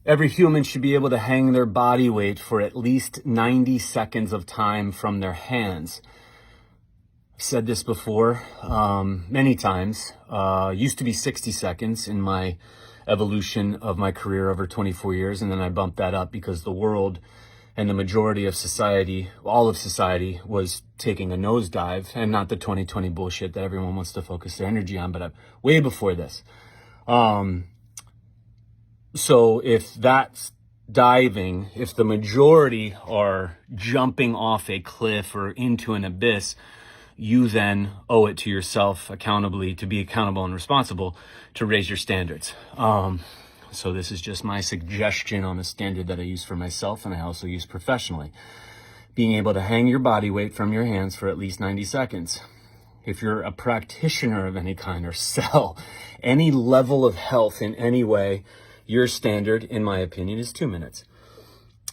Every human should be able to hang their body weight for at least 90 seconds of time from their hands. I've said this before many times. Used to be 60 seconds in my evolution of my career over 24 years, and then I bumped that up because the world and the majority of society, all of society, was taking a nosedive, and not the 2020 bullshit that everyone wants to focus their energy on, but way before this. So if that's diving, if the majority are jumping off a cliff or into an abyss, you then owe it to yourself accountably to be accountable and responsible to raise your standards. So this is just my suggestion on the standard that I use for myself, and I also use professionally. Being able to hang your body weight from your hands for at least 90 seconds. If you're a practitioner of any kind or sell any level of health in any way, your standard, in my opinion, is 2 minutes.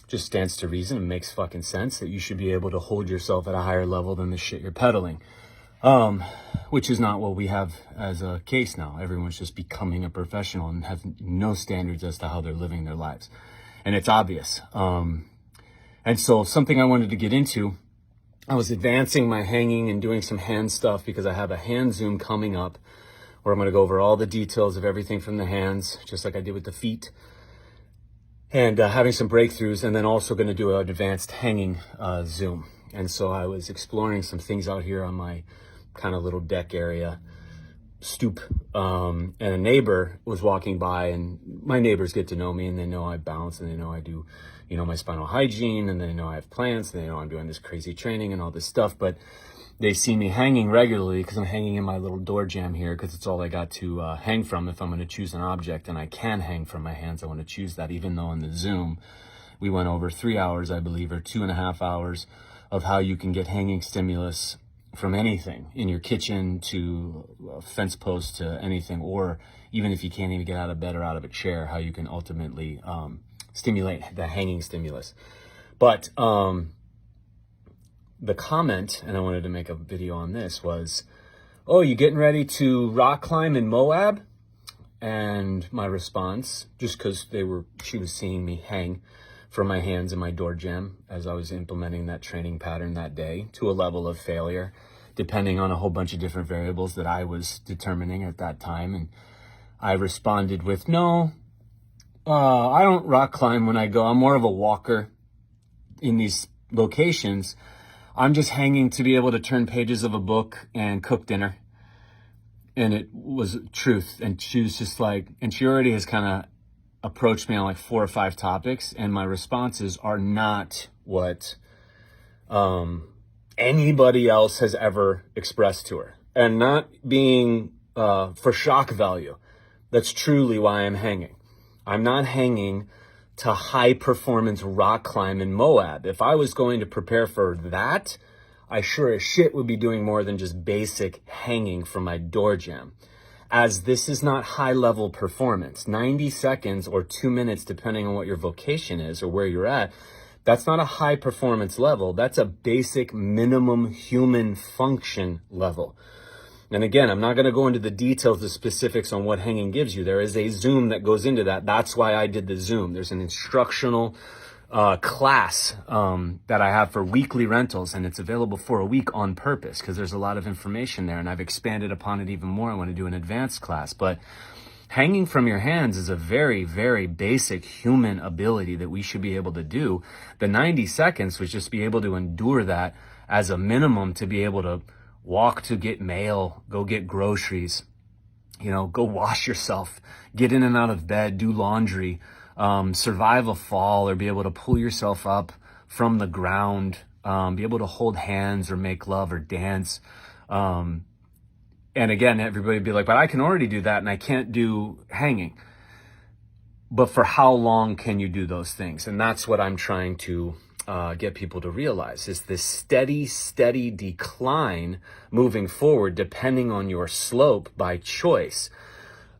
Just stands to reason. It makes fucking sense that you should be able to hold yourself at a higher level than the shit you're peddling. Which is not what we have as a case now. Everyone's just becoming a professional and have no standards as to how they're living their lives. And it's obvious. And so something I wanted to get into, I was advancing my hanging and doing some hand stuff because I have a hand Zoom coming up where I'm going to go over all the details of everything from the hands, just like I did with the feet, and having some breakthroughs, and then also going to do an advanced hanging Zoom. And so I was exploring some things out here on my kind of little deck area, stoop, and a neighbor was walking by, and my neighbors get to know me, and they know I bounce, and they know I do, my spinal hygiene, and they know I have plants, and they know I'm doing this crazy training and all this stuff, but they see me hanging regularly because I'm hanging in my little door jamb here because it's all I got to hang from if I'm going to choose an object, and I can hang from my hands. I want to choose that, even though in the Zoom we went over 3 hours, I believe, or 2.5 hours of how you can get hanging stimulus from anything in your kitchen to a fence post to anything, or even if you can't even get out of bed or out of a chair, how you can ultimately stimulate the hanging stimulus. But the comment, and I wanted to make a video on this, was, oh, you getting ready to rock climb in Moab? And my response, just because she was seeing me hang from my hands in my door jamb as I was implementing that training pattern that day to a level of failure, depending on a whole bunch of different variables that I was determining at that time. And I responded with, no, I don't rock climb when I go. I'm more of a walker in these locations. I'm just hanging to be able to turn pages of a book and cook dinner. And it was truth. And she was just like, and she already has kind of approached me on like 4 or 5 topics, and my responses are not what anybody else has ever expressed to her, and not being for shock value. That's truly why I'm hanging. I'm not hanging to high performance rock climb in Moab. If I was going to prepare for that, I sure as shit would be doing more than just basic hanging from my door jamb. As this is not high level performance, 90 seconds or 2 minutes, depending on what your vocation is or where you're at, that's not a high performance level. That's a basic minimum human function level. And again, I'm not going to go into the details, the specifics on what hanging gives you. There is a Zoom that goes into that. That's why I did the Zoom. There's an instructional class that I have for weekly rentals, and it's available for a week on purpose because there's a lot of information there, and I've expanded upon it even more. I want to do an advanced class, but hanging from your hands is a very, very basic human ability that we should be able to do. The 90 seconds was just be able to endure that as a minimum to be able to walk to get mail, go get groceries, go wash yourself, get in and out of bed, do laundry, survive a fall, or be able to pull yourself up from the ground, be able to hold hands or make love or dance. And again, everybody would be like, but I can already do that and I can't do hanging. But for how long can you do those things? And that's what I'm trying to get people to realize, is this steady decline moving forward, depending on your slope by choice.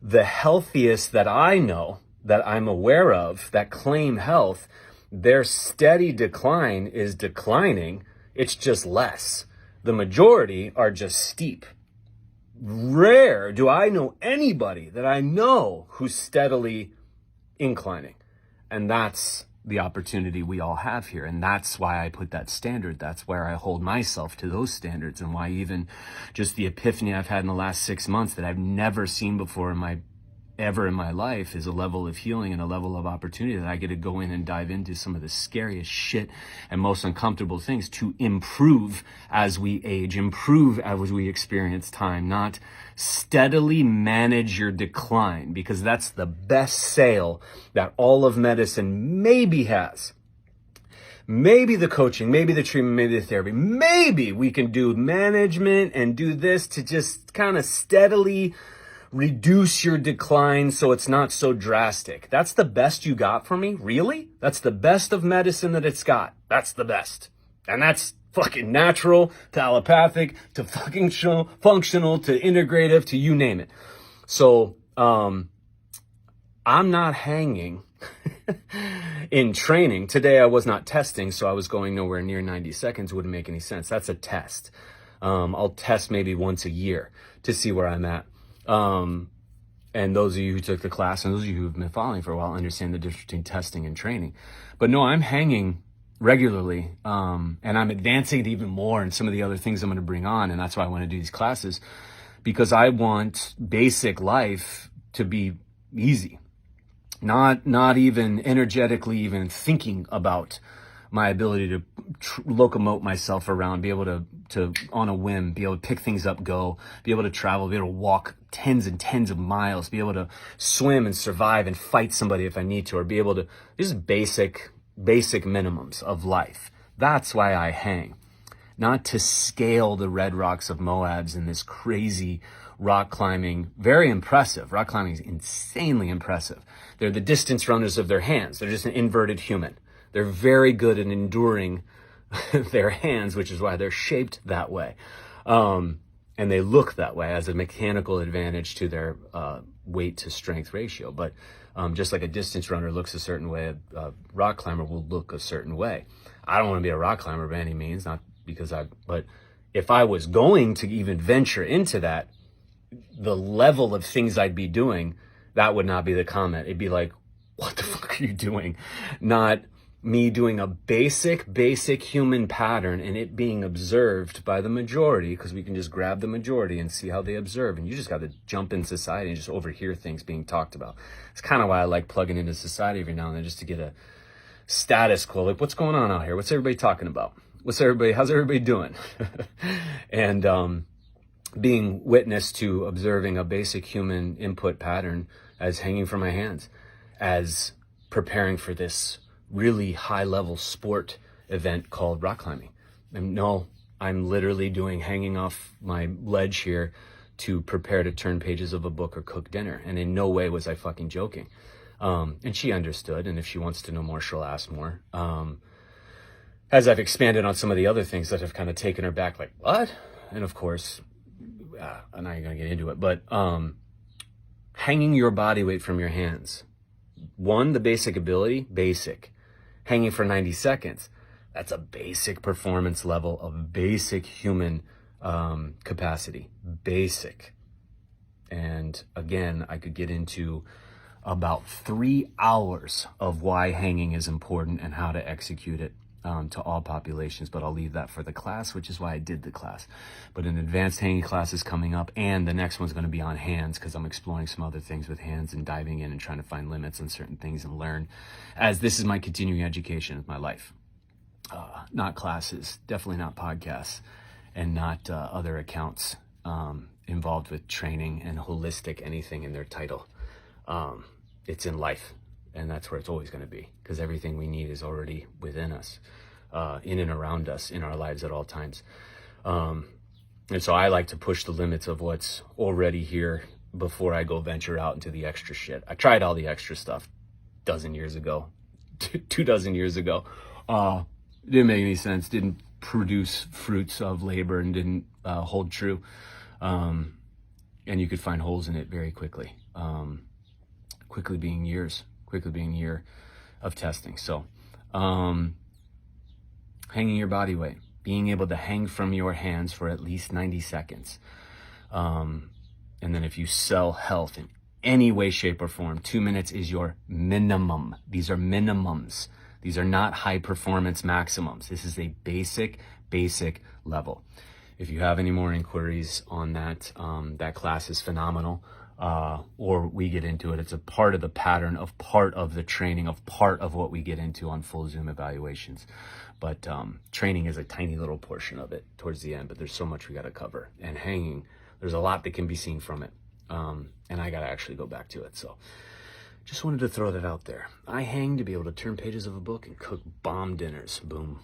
The healthiest that I know, that I'm aware of, that claim health, their steady decline is declining. It's just less. The majority are just steep. Rare do I know anybody that I know who's steadily inclining. And that's the opportunity we all have here. And that's why I put that standard. That's where I hold myself to those standards, and why even just the epiphany I've had in the last 6 months that I've never seen before ever in my life is a level of healing and a level of opportunity that I get to go in and dive into some of the scariest shit and most uncomfortable things to improve as we age, improve as we experience time, not steadily manage your decline, because that's the best sale that all of medicine maybe has. Maybe the coaching, maybe the treatment, maybe the therapy, maybe we can do management and do this to just kind of steadily reduce your decline so it's not so drastic. That's the best you got from me? Really? That's the best of medicine that it's got. That's the best. And that's fucking natural to allopathic to fucking functional to integrative to you name it. So I'm not hanging in training. Today I was not testing, so I was going nowhere near 90 seconds. Wouldn't make any sense. That's a test. I'll test maybe once a year to see where I'm at. And those of you who took the class and those of you who've been following for a while understand the difference between testing and training. But no, I'm hanging regularly, and I'm advancing it even more in some of the other things I'm going to bring on. And that's why I want to do these classes, because I want basic life to be easy, not even energetically even thinking about my ability to locomote myself around, be able to on a whim, be able to pick things up, go, be able to travel, be able to walk tens and tens of miles, be able to swim and survive and fight somebody if I need to, or be able to, just basic minimums of life. That's why I hang. Not to scale the red rocks of Moabs in this crazy rock climbing. Very impressive. Rock climbing is insanely impressive. They're the distance runners of their hands. They're just an inverted human. They're very good at enduring their hands, which is why they're shaped that way. And they look that way as a mechanical advantage to their weight to strength ratio. But just like a distance runner looks a certain way, a rock climber will look a certain way. I don't want to be a rock climber by any means, not because but if I was going to even venture into that, the level of things I'd be doing, that would not be the comment. It'd be like, what the fuck are you doing? Not me doing a basic human pattern and it being observed by the majority, because we can just grab the majority and see how they observe. And you just got to jump in society and just overhear things being talked about. It's kind of why I like plugging into society every now and then, just to get a status quo. Like, what's going on out here? What's everybody talking about? How's everybody doing? And being witness to observing a basic human input pattern as hanging from my hands, as preparing for this really high level sport event called rock climbing. And no, I'm literally hanging off my ledge here to prepare to turn pages of a book or cook dinner. And in no way was I fucking joking. And she understood. And if she wants to know more, she'll ask more. As I've expanded on some of the other things that have kind of taken her back, like, what? And of course, I'm not going to get into it, but hanging your body weight from your hands. One, the basic ability, basic. Hanging for 90 seconds. That's a basic performance level of basic human capacity. Basic. And again, I could get into about 3 hours of why hanging is important and how to execute it to all populations, but I'll leave that for the class, which is why I did the class. But an advanced hanging class is coming up, and the next one's going to be on hands, because I'm exploring some other things with hands and diving in and trying to find limits on certain things and learn, as this is my continuing education of my life. Not classes, definitely not podcasts, and not other accounts involved with training and holistic anything in their title. It's in life. And that's where it's always going to be, because everything we need is already within us, in and around us, in our lives at all times. And so I like to push the limits of what's already here before I go venture out into the extra shit. I tried all the extra stuff 2 years ago. Didn't make any sense, didn't produce fruits of labor, and didn't hold true. And you could find holes in it very quickly. Quickly being a year of testing. So, hanging your body weight, being able to hang from your hands for at least 90 seconds. And then if you sell health in any way, shape, or form. 2 minutes is your minimum. These are minimums. These are not high performance maximums. This is a basic level. If you have any more inquiries on that, that class is phenomenal. Or we get into it. It's a part of the pattern, of part of the training, of part of what we get into on full Zoom evaluations. But training is a tiny little portion of it towards the end, but there's so much we got to cover. And hanging, there's a lot that can be seen from it. And I got to actually go back to it. So just wanted to throw that out there. I hang to be able to turn pages of a book and cook bomb dinners. Boom.